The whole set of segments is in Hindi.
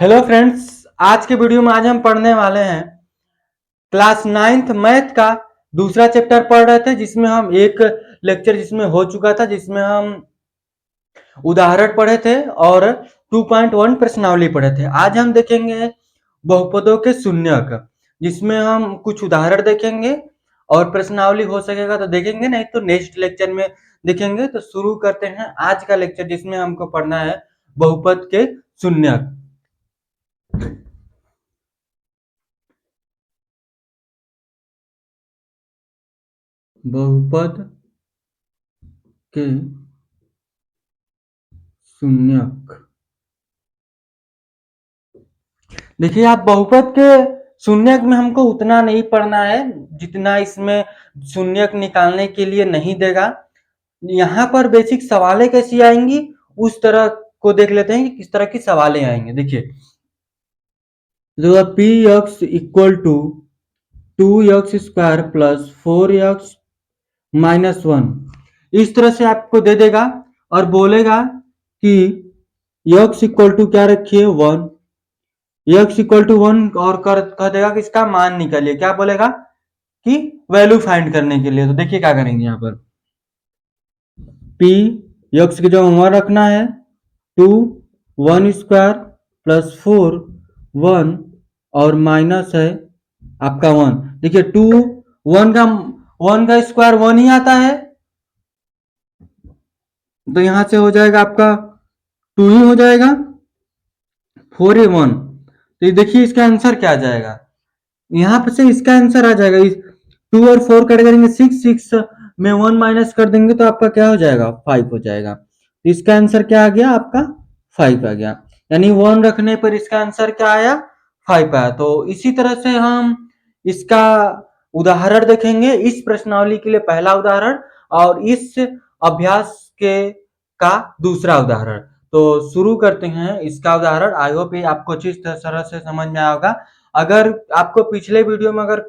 हेलो फ्रेंड्स, आज के वीडियो में आज हम पढ़ने वाले हैं क्लास 9th मैथ का दूसरा चैप्टर पढ़ रहे थे, जिसमें हम एक लेक्चर जिसमें हो चुका था, जिसमें हम उदाहरण पढ़े थे और 2.1 प्रश्नावली पढ़े थे। आज हम देखेंगे बहुपदों के शून्यक, जिसमें हम कुछ उदाहरण देखेंगे और प्रश्नावली हो सकेगा तो देखेंगे, नहीं तो नेक्स्ट लेक्चर में देखेंगे। तो शुरू करते हैं आज का लेक्चर, जिसमें हमको पढ़ना है बहुपद के शून्यक। बहुपद के शून्यक। देखिए, आप बहुपद के शून्यक में हमको उतना नहीं पढ़ना है जितना इसमें शून्यक निकालने के लिए नहीं देगा। यहाँ पर बेसिक सवालें कैसी आएंगी उस तरह को देख लेते हैं कि किस तरह की सवालें आएंगे। देखिए, जो P x equal to 2x² plus 4x minus 1, इस तरह से आपको दे देगा और बोलेगा कि x इक्वल टू क्या रखिए 1, x इक्वल टू 1 और कह देगा कि इसका मान निकालिए। क्या बोलेगा कि वैल्यू फाइंड करने के लिए। तो देखिए क्या करेंगे, यहाँ पर p x की जगह 1 रखना है, 2 1² प्लस 4 1 और माइनस है आपका 1। देखिए 2 1 का स्क्वायर 1 ही आता है, तो यहां से हो जाएगा आपका 2 ही हो जाएगा, 4 है 1। तो देखिए इसका आंसर क्या आ जाएगा, यहाँ पर से इसका आंसर आ जाएगा। 2 और 4 कट करेंगे 6 में 1 माइनस कर देंगे तो आपका क्या हो जाएगा, 5 हो जाएगा। तो इसका आंसर क्या आ गया, आपका 5 आ गया। यानी 1 रखने पर इसका आंसर क्या आया, 5 आया। तो इसी तरह से हम इसका उदाहरण देखेंगे, इस प्रश्नावली के लिए पहला उदाहरण और इस अभ्यास के का दूसरा उदाहरण। तो शुरू करते हैं इसका उदाहरण। आई होप ये आपको अच्छी तरह से समझ में आया होगा। अगर आपको पिछले वीडियो में अगर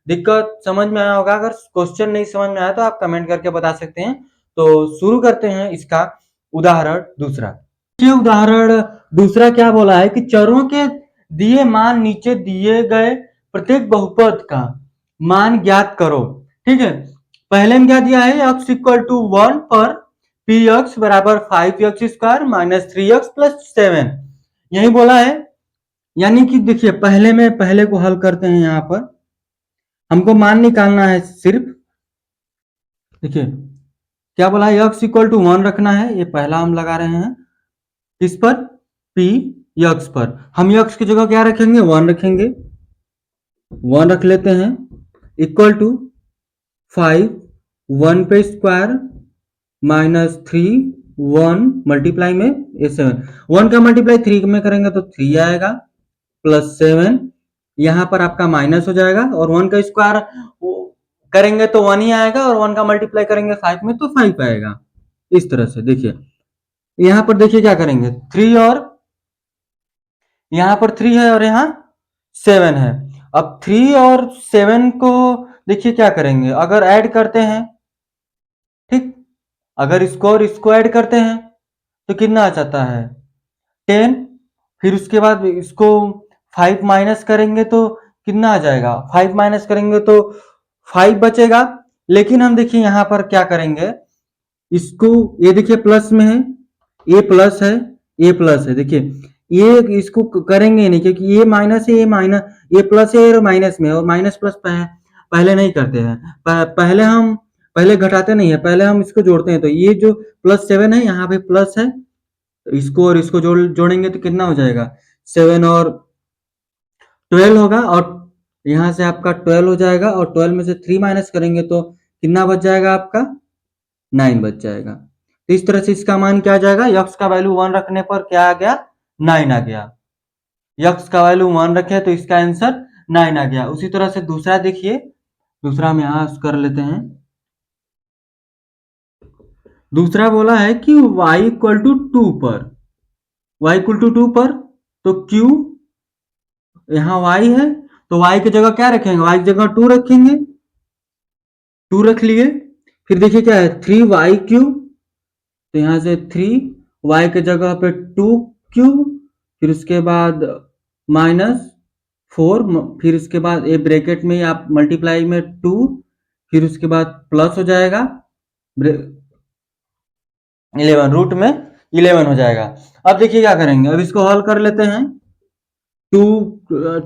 दिक्कत समझ में आया होगा, अगर क्वेश्चन नहीं समझ में आया तो आप कमेंट करके बता सकते हैं। तो शुरू करते हैं इसका उदाहरण दूसरा। ये उदाहरण दूसरा क्या बोला है कि चरों के दिए मान नीचे दिए गए प्रत्येक बहुपद का मान ज्ञात करो। ठीक है, पहले में क्या दिया है, x इक्वल टू 1 पर पी एक्स बराबर 5x² माइनस 3x प्लस 7, यही बोला है। यानी कि देखिए पहले को हल करते हैं। यहाँ पर हमको मान निकालना है सिर्फ। देखिए क्या बोला है, x इक्वल टू 1 रखना है, ये पहला हम लगा रहे हैं। इस पर p x पर हम x की जगह क्या रखेंगे, 1 रखेंगे, 1 रख लेते हैं, इक्वल टू 5 1 पे स्क्वायर माइनस 3 1 मल्टीप्लाई में 7, 1 का मल्टीप्लाई 3 में करेंगे तो 3 आएगा प्लस 7, यहाँ पर आपका माइनस हो जाएगा और 1 का स्क्वायर करेंगे तो 1 ही आएगा और 1 का मल्टीप्लाई करेंगे 5 में तो 5 आएगा। इस तरह से देखिए यहाँ पर देखिए क्या करेंगे, 3 और यहाँ पर 3 है और यहाँ 7 है। अब 3 और 7 को देखिए क्या करेंगे, अगर ऐड करते हैं, ठीक, अगर इसको और इसको ऐड करते हैं तो कितना आ जाता है, 10। फिर उसके बाद इसको 5 माइनस करेंगे तो कितना आ जाएगा, 5 माइनस करेंगे तो 5 बचेगा। लेकिन हम देखिए यहाँ पर क्या करेंगे, इसको ये देखिए प्लस में है, ये प्लस है, ये प्लस है। देखिए ये इसको करेंगे नहीं क्योंकि ये माइनस है, ये माइनस, ये प्लस है और माइनस में, और माइनस प्लस पहले नहीं करते हैं, पहले घटाते नहीं है, पहले हम इसको जोड़ते हैं। तो ये जो प्लस 7 है यहाँ पे प्लस है, तो इसको और इसको जोड़ेंगे तो कितना हो जाएगा, 7 और 12 होगा, और यहाँ से आपका 12 हो जाएगा और 12 में से 3 माइनस करेंगे तो कितना बच जाएगा, आपका 9 बच जाएगा। तो इस तरह से इसका मान क्या आ जाएगा, x का वैल्यू 1 रखने पर क्या आ गया, 9 आ गया। x का वैल्यू 1 रखे तो इसका आंसर 9 आ गया। उसी तरह से दूसरा देखिए, दूसरा हम यहाँ कर लेते हैं। दूसरा बोला है कि y इक्वल टू 2 पर, y इक्वल टू 2 पर तो q, यहाँ y है तो y की जगह क्या रखेंगे, y की जगह 2 रखेंगे, 2 रख लिए। फिर देखिए क्या है, 3y3, तो यहाँ से 3 y की जगह पे 2 क्यूब, फिर उसके बाद -4, फिर उसके बाद ये ब्रैकेट में आप मल्टीप्लाई में 2, फिर उसके बाद प्लस हो जाएगा 11, रूट में 11 हो जाएगा। अब देखिए क्या करेंगे, अब इसको हल कर लेते हैं। टू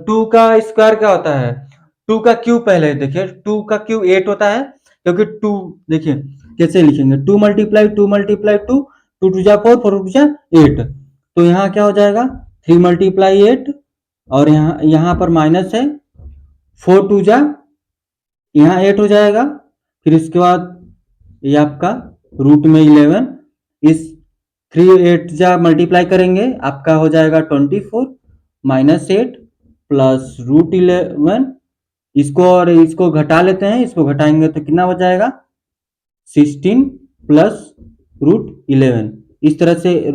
टू का स्क्वायर क्या होता है, टू का क्यूब, पहले देखिए टू का क्यूब 8 होता है, क्योंकि टू देखिए कैसे लिखेंगे, two multiply two multiply two, two two जा 4, 4 टू जा 8, तो यहाँ क्या हो जाएगा 3 मल्टीप्लाई 8, और यहाँ पर माइनस है 4 टू जा, यहाँ 8 हो जाएगा, फिर इसके बाद ये आपका रूट में 11, इस 3 8 जा मल्टीप्लाई करेंगे आपका हो जाएगा 24 -8 प्लस रूट 11, इसको और इसको घटा लेते हैं, इसको घटाएंगे तो कितना हो जाएगा 16 प्लस रूट 11। इस तरह से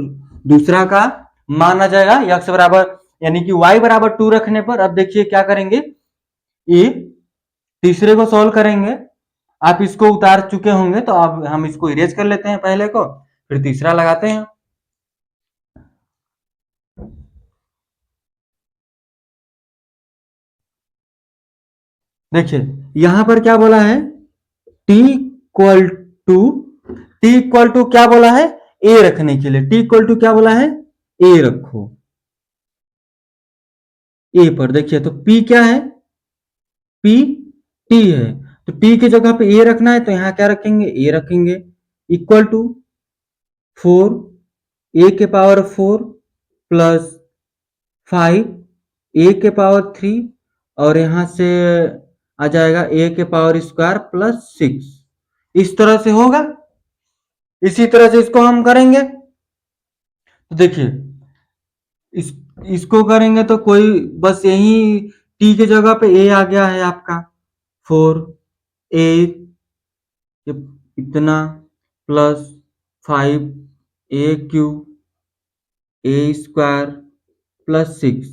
दूसरा का मान आ जाएगा x बराबर, यानी कि y बराबर 2 रखने पर। अब देखिए क्या करेंगे, ये तीसरे को सॉल्व करेंगे, आप इसको उतार चुके होंगे तो अब हम इसको इरेज कर लेते हैं पहले को, फिर तीसरा लगाते हैं। देखिए यहां पर क्या बोला है, t equal to, T equal to क्या बोला है, ए रखने के लिए, टी इक्वल टू क्या बोला है, ए रखो, ए पर देखिए तो p क्या है, p t है, तो t की जगह पे ए रखना है तो यहां क्या रखेंगे, ए रखेंगे, इक्वल टू 4 ए के पावर 4 प्लस 5 ए के पावर 3, और यहां से आ जाएगा ए के पावर स्क्वायर प्लस 6, इस तरह से होगा। इसी तरह से इसको हम करेंगे, तो देखिए इस इसको करेंगे तो कोई बस यही टी के जगह पे ए आ गया है आपका 4 ए इतना प्लस 5 ए क्यूब ए स्क्वायर प्लस 6,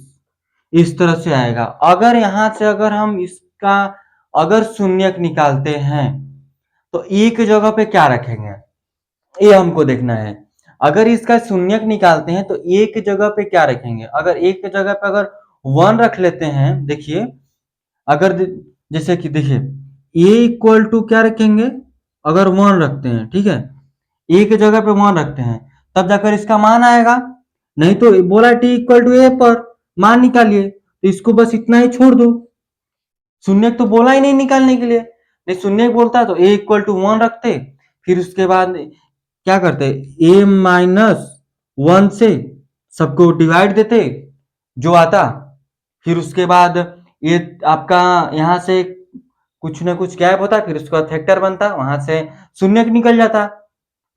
इस तरह से आएगा। अगर यहां से अगर हम इसका अगर शून्यक निकालते हैं तो ए की जगह पे क्या रखेंगे, ये हमको देखना है। अगर इसका शून्यक निकालते हैं तो ए की जगह पे क्या रखेंगे, अगर ए की जगह पे अगर 1 रख लेते हैं, देखिए अगर जैसे कि देखिए ए इक्वल टू क्या रखेंगे, अगर 1 रखते हैं, ठीक है, ए की जगह पे 1 रखते हैं तब जाकर इसका मान आएगा, नहीं तो बोला टी इक्वल टू ए पर मान निकालिए, तो इसको बस इतना ही छोड़ दो, शून्य तो बोला ही नहीं निकालने के लिए, नहीं शून्य बोलता तो ए इक्वल टू 1 रखते, फिर उसके बाद क्या करते, ए माइनस 1 से सबको डिवाइड देते जो आता, फिर उसके बाद ये आपका यहां से कुछ ना कुछ गैप होता, फिर उसके बाद फैक्टर बनता, वहां से शून्य निकल जाता।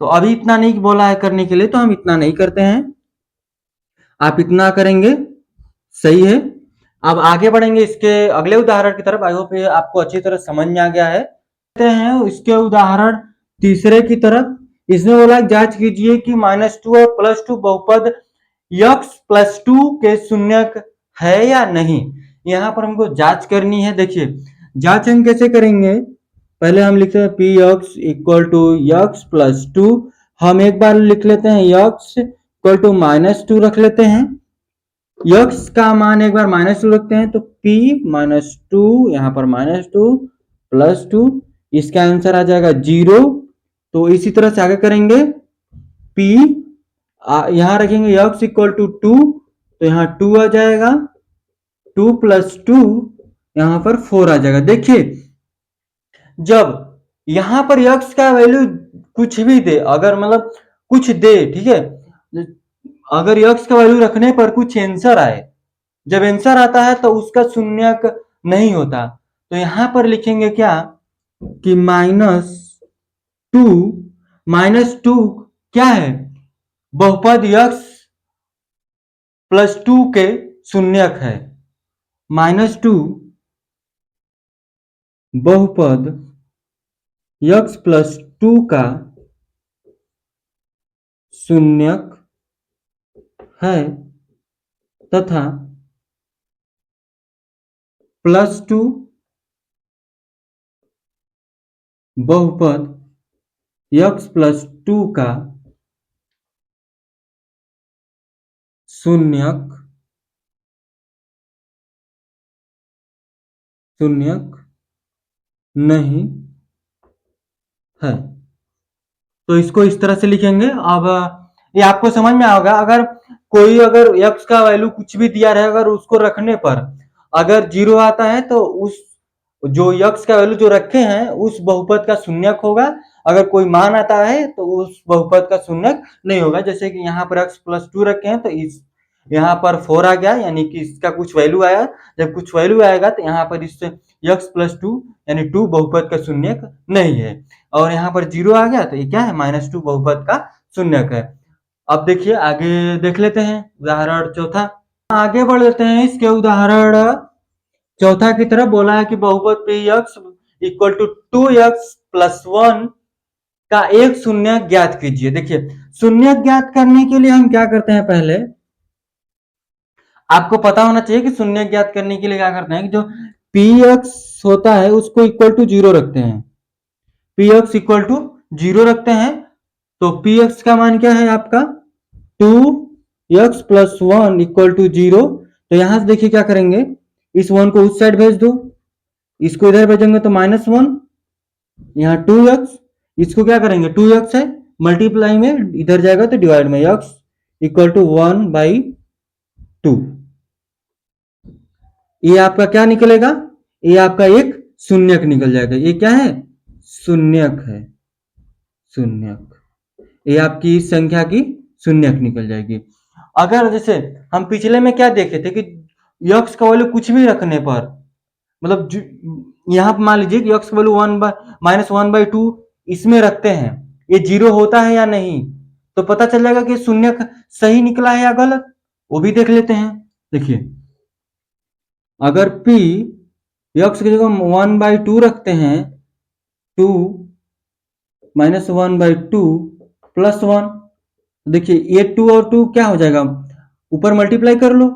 तो अभी इतना नहीं बोला है करने के लिए तो हम इतना नहीं करते हैं, आप इतना करेंगे सही है। अब आगे बढ़ेंगे इसके अगले उदाहरण की तरफ, आई होप ये आपको अच्छी तरह समझ में आ गया है। हैं इसके उदाहरण तीसरे की तरफ, इसमें बोला जांच कीजिए कि -2 और +2 बहुपद x+2 के शून्यक है या नहीं। यहाँ पर हमको जांच करनी है। देखिए जांच हम कैसे करेंगे, पहले हम लिखते हैं P x equal to x+2, हम एक बार लिख लेते हैं x इक्वल टू -2 रख लेते हैं, x का मान एक बार -2 रखते हैं तो p -2, यहाँ पर -2 +2, इसका आंसर आ जाएगा 0। तो इसी तरह से आगे करेंगे, p यहाँ रखेंगे x इक्वल टू 2, तो यहाँ 2 आ जाएगा, 2 + 2 यहाँ पर 4 आ जाएगा। देखिए जब यहाँ पर x का वैल्यू कुछ भी दे, अगर मतलब कुछ दे, ठीक है, अगर x का वैल्यू रखने पर कुछ आंसर आए, जब आंसर आता है तो उसका शून्यक नहीं होता, तो यहां पर लिखेंगे क्या कि -2 क्या है, बहुपद x+2 के शून्यक है, -2 बहुपद x+2 का शून्यक है तथा +2 बहुपद x+2 का शून्यक शून्यक नहीं है। तो इसको इस तरह से लिखेंगे। अब ये आपको समझ में आएगा। अगर x का वैल्यू कुछ भी दिया रहेगा, अगर उसको रखने पर अगर 0 आता है तो उस जो x का वैल्यू जो रखे हैं उस बहुपद का शून्यक होगा। अगर कोई मान आता है तो उस बहुपद का शून्यक नहीं होगा। जैसे कि यहाँ पर x + 2 रखे हैं तो इस यहाँ पर 4 आ गया, यानी कि इसका कुछ वैल्यू आया। जब कुछ वैल्यू आएगा तो यहाँ पर इस x + 2 यानी 2 बहुपद का शून्यक नहीं है। और यहाँ पर 0 आ गया तो ये क्या है, -2 बहुपद का शून्यक है। अब देखिए आगे देख लेते हैं उदाहरण चौथा। आगे बढ़ लेते हैं इसके उदाहरण चौथा की तरफ। बोला है कि बहुपद px = 2x + 1 का एक शून्यक ज्ञात कीजिए। देखिए शून्यक ज्ञात करने के लिए हम क्या करते हैं, पहले आपको पता होना चाहिए कि शून्यक ज्ञात करने के लिए क्या करते हैं कि जो px होता है उसको = 0 रखते हैं। px = 0 रखते हैं तो px का मान क्या है आपका 2x + 1 = 0। तो यहां से देखिए क्या करेंगे, इस 1 को उस साइड भेज दो, इसको इधर भेजेंगे तो -1, यहाँ 2x, इसको क्या करेंगे 2x है मल्टीप्लाई में इधर जाएगा तो डिवाइड में x = 1/2। ये आपका क्या निकलेगा, ये आपका एक शून्यक निकल जाएगा। ये क्या है, शून्यक है, शून्यक। ये आपकी इस संख्या की शून्यक निकल जाएगी। अगर जैसे हम पिछले में क्या देखे थे कि x का वैल्यू कुछ भी रखने पर, मतलब यहाँ पर मान लीजिए कि x का वैल्यू -1/2 इसमें रखते हैं, ये 0 होता है या नहीं, तो पता चल जाएगा कि शून्यक सही निकला है या गलत, वो भी देख लेते हैं। देखिए अगर p x की जगह 1/2 रखते हैं, 2 -1/2 + 1, देखिए ये 2 और 2 क्या हो जाएगा, ऊपर मल्टीप्लाई कर लो,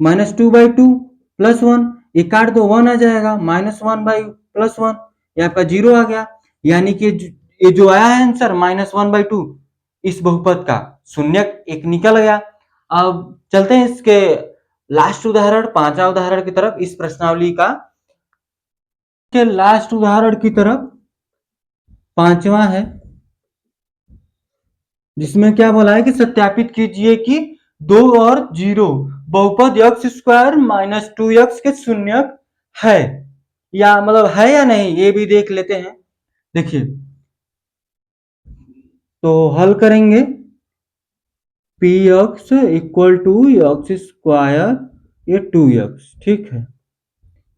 -2/2 + 1, ये काट दो 1 आ जाएगा, -1/+1, ये आपका 0 आ गया। यानी कि ये जो आया है आंसर -1/2 इस बहुपद का शून्यक एक निकल गया। अब चलते हैं इसके लास्ट उदाहरण, पांचवा उदाहरण की तरफ। इस प्रश्नावली का के लास्ट उदाहरण की तरफ पांचवा है, जिसमें क्या बोला है कि सत्यापित कीजिए कि 2 और 0 बहुपद x² - 2x के शून्यक है या मतलब है या नहीं, ये भी देख लेते हैं। देखिए तो हल करेंगे, px = x², ये 2x, ठीक है।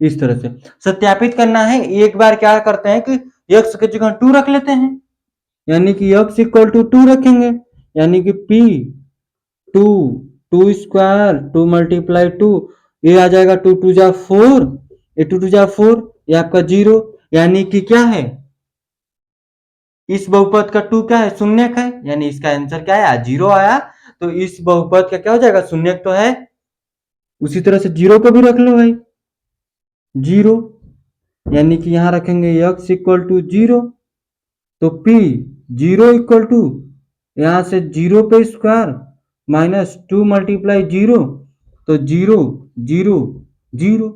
इस तरह से सत्यापित करना है। एक बार क्या करते हैं कि x की जगह 2 रख लेते हैं, यानी कि x = 2 रखेंगे, यानी कि p 2 2 स्क्वायर 2 × 2, ये आ जाएगा 2 × 2 = 4, ये 2 × 2 = 4, ये आपका 0, यानी कि क्या है, इस बहुपद का 2 क्या है, शून्यक है, यानी इसका आंसर क्या है 0 आया। तो इस बहुपद का क्या हो जाएगा, शून्यक तो है। उसी तरह से 0 को भी रख लो भाई, 0, यानी कि यहां रखेंगे x = 0, तो p 0 = यहां से 0 पे स्क्वायर -2 × 0, तो 0 0 0,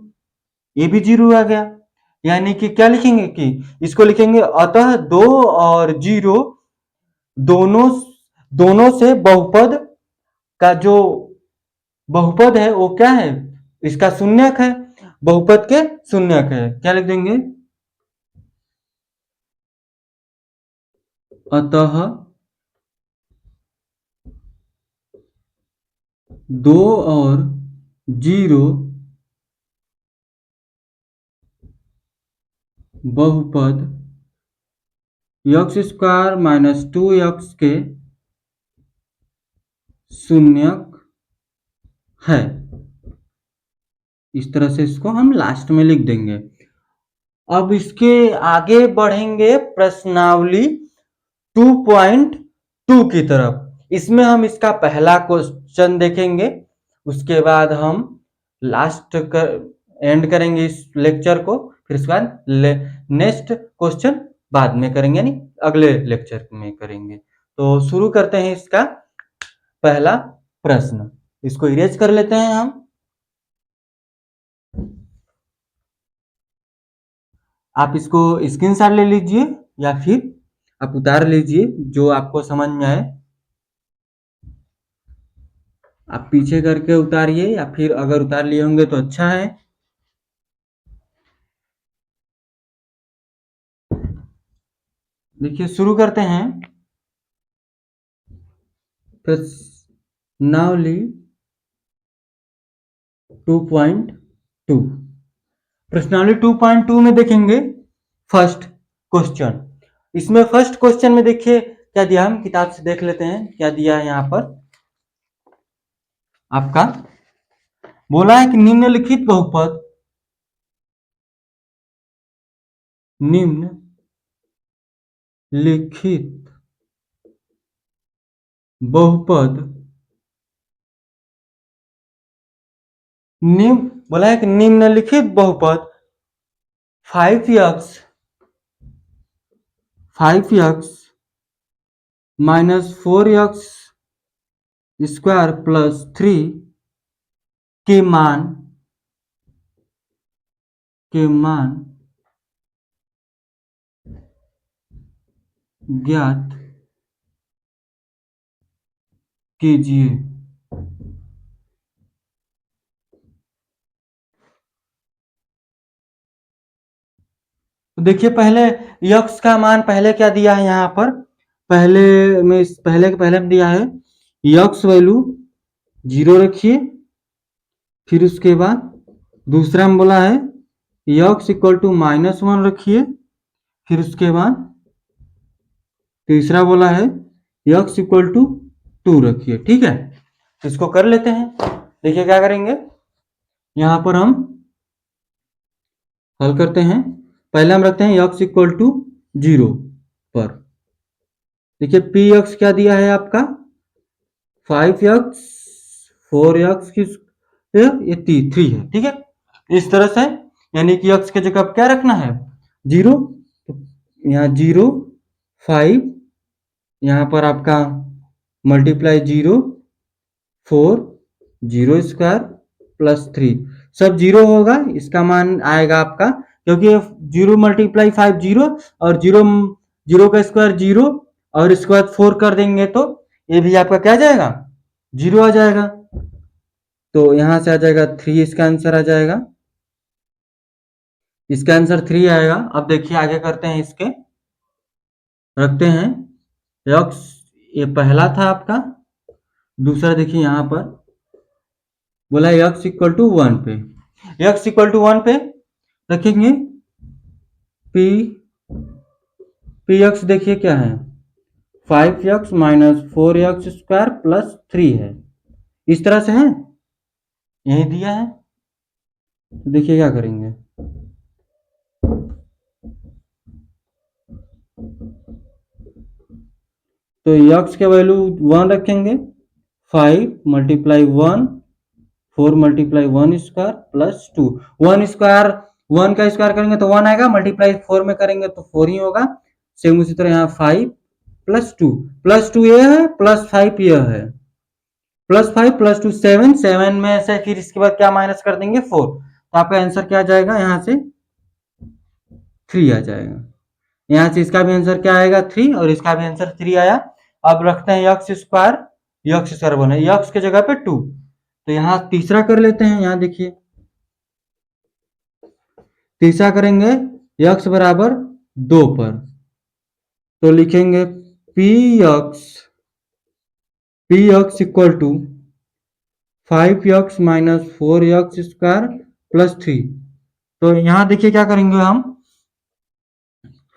ये भी 0 आ गया। यानी कि क्या लिखेंगे कि इसको लिखेंगे अतः 2 और 0 दोनों दोनों से बहुपद का जो बहुपद है वो क्या है, इसका शून्यक है, बहुपद के शून्यक है। क्या लिख देंगे, अतः 2 और 0 बहुपद x² - 2x के शून्यक है। इस तरह से इसको हम लास्ट में लिख देंगे। अब इसके आगे बढ़ेंगे प्रश्नावली 2.2 की तरफ। इसमें हम इसका पहला क्वेश्चन देखेंगे, उसके बाद हम लास्ट कर एंड करेंगे इस लेक्चर को, फिर उसके बाद नेक्स्ट क्वेश्चन बाद में करेंगे, यानी अगले लेक्चर में करेंगे। तो शुरू करते हैं इसका पहला प्रश्न। इसको इरेज कर लेते हैं हम। आप इसको स्क्रीनशॉट ले लीजिए या फिर आप उतार लीजिए, जो आपको समझ में आए। आप पीछे करके उतारिए या फिर अगर उतार लिए होंगे तो अच्छा है। देखिए शुरू करते हैं। प्रश्नावली 2.2। प्रश्नावली 2.2 में देखेंगे फर्स्ट क्वेश्चन। इसमें फर्स्ट क्वेश्चन में देखिए क्या दिया, हम किताब से देख लेते हैं क्या दिया है। यहाँ पर आपका बोला है कि निम्नलिखित बहुपद, निम्नलिखित बहुपद बोला है कि निम्नलिखित बहुपद 5x minus 4x square plus 3 के मान ज्ञात कीजिए। तो देखिए पहले यक्स का मान पहले क्या दिया है, यहाँ पर पहले में दिया है यक्स वैल्यू 0 रखिए। फिर उसके बाद दूसरा में बोला है यक्स इक्वल टू -1 रखिए। फिर उसके बाद तीसरा बोला है यक्स इक्वल टू 2 रखिए। ठीक है, इसको कर लेते हैं। देखिए क्या करेंगे, यहाँ पर हम हल करते हैं। पहले हम रखते हैं यक्स इक्वल टू 0 पर। देखिए पी एक्स क्या दिया है आपका 5x 4x की ये 3 है। ठीक है, इस तरह से यानी कि x के जगह क्या रखना है 0। तो यहाँ 0 5, यहाँ पर आपका मल्टीप्लाई 0 4 0 स्क्वायर प्लस 3 सब 0 होगा। इसका मान आएगा आपका, क्योंकि 0 मल्टीप्लाई 5 0 और 0 का स्क्वायर 0 और इसके बाद 4 कर देंगे तो ये भी आपका क्या आ जाएगा 0 आ जाएगा। तो यहां से आ जाएगा 3, इसका आंसर आ जाएगा। इसका आंसर 3 आएगा। अब देखिए आगे करते हैं, इसके रखते हैं यक्स, ये पहला था आपका। दूसरा देखिए यहां पर बोला यक्स इक्वल टू 1 पे, यक्स इक्वल टू 1 पे रखेंगे पी एक्स। देखिए क्या है 5x minus 4x square plus 3 है। इस तरह से है, यही दिया है। तो देखिए क्या करेंगे, तो x के वैल्यू 1 रखेंगे। 5 multiply 1 4 multiply 1 square plus 2। 1 square 1 का स्क्वायर करेंगे तो 1 आएगा, मल्टीप्लाई 4 में करेंगे तो 4 ही होगा। सेम उसी तरह यहाँ 5 प्लस 2 ये है, प्लस 5 यह है। प्लस 5 प्लस 2 7, 7 में से फिर इसके बाद क्या माइनस कर देंगे 4। तो आपका आंसर क्या आ जाएगा, यहाँ से 3 आ जाएगा। यहाँ से इसका भी आंसर क्या आएगा 3 और इसका भी आंसर 3 आया। अब रखते हैं यक्स स्क्वायर बने यक्स के जगह पे 2। तो यहाँ तीसरा कर लेते हैं। यहाँ देखिए तीसरा करेंगे यक्स बराबर 2 पर, तो लिखेंगे P x equal to 5x minus 4x square plus 3। तो यहाँ देखिए क्या करेंगे हम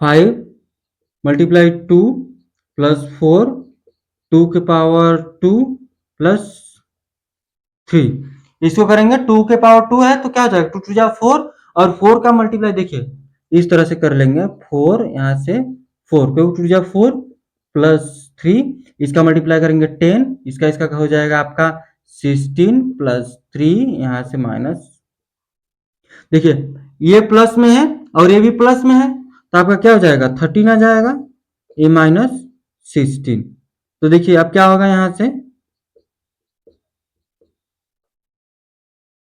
5 मल्टीप्लाई 2 प्लस 4 2 के पावर 2 प्लस 3। इसको करेंगे 2 के पावर 2 है तो क्या हो जाएगा 2 टू जा 4 और 4 का मल्टीप्लाई देखिए इस तरह से कर लेंगे 4 यहाँ से 4 क्योंकि 2 जा 4 प्लस 3, इसका मल्टीप्लाई करेंगे 10, इसका हो जाएगा आपका 16 प्लस 3 यहाँ से माइनस। देखिए ये प्लस में है और ये भी प्लस में है तो आपका क्या हो जाएगा 13 आ जाएगा, ये माइनस 16। तो देखिए अब क्या होगा, यहाँ से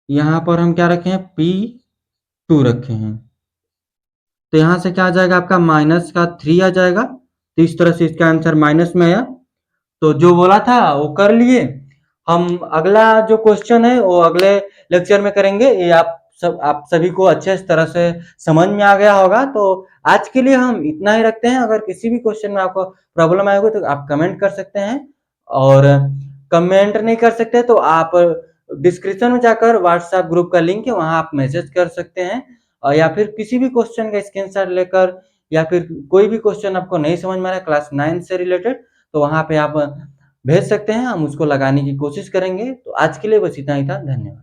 यहाँ पर हम क्या रखे हैं P2 रखे हैं। तो यहाँ से क्या आ जाएगा आपका माइनस का 3 आ जाएगा। तो इस तरह से इसका आंसर माइनस में आया। तो जो बोला था वो कर लिए। हम अगला जो क्वेश्चन है वो अगले लेक्चर में करेंगे। ये आप सभी को अच्छे तरह से समझ में आ गया होगा। तो आज के लिए हम इतना ही रखते हैं। अगर किसी भी क्वेश्चन में आपको प्रॉब्लम आएगी तो आप कमेंट कर सकते हैं, और कमेंट नहीं कर सकते तो आप डिस्क्रिप्शन में जाकर व्हाट्सएप ग्रुप का लिंक है, वहां आप मैसेज कर सकते हैं। और या फिर किसी भी क्वेश्चन का स्क्रीनशॉट लेकर, या फिर कोई भी क्वेश्चन आपको नहीं समझ में आ रहा है क्लास 9 से रिलेटेड, तो वहां पे आप भेज सकते हैं, हम उसको लगाने की कोशिश करेंगे। तो आज के लिए बस इतना ही था। धन्यवाद।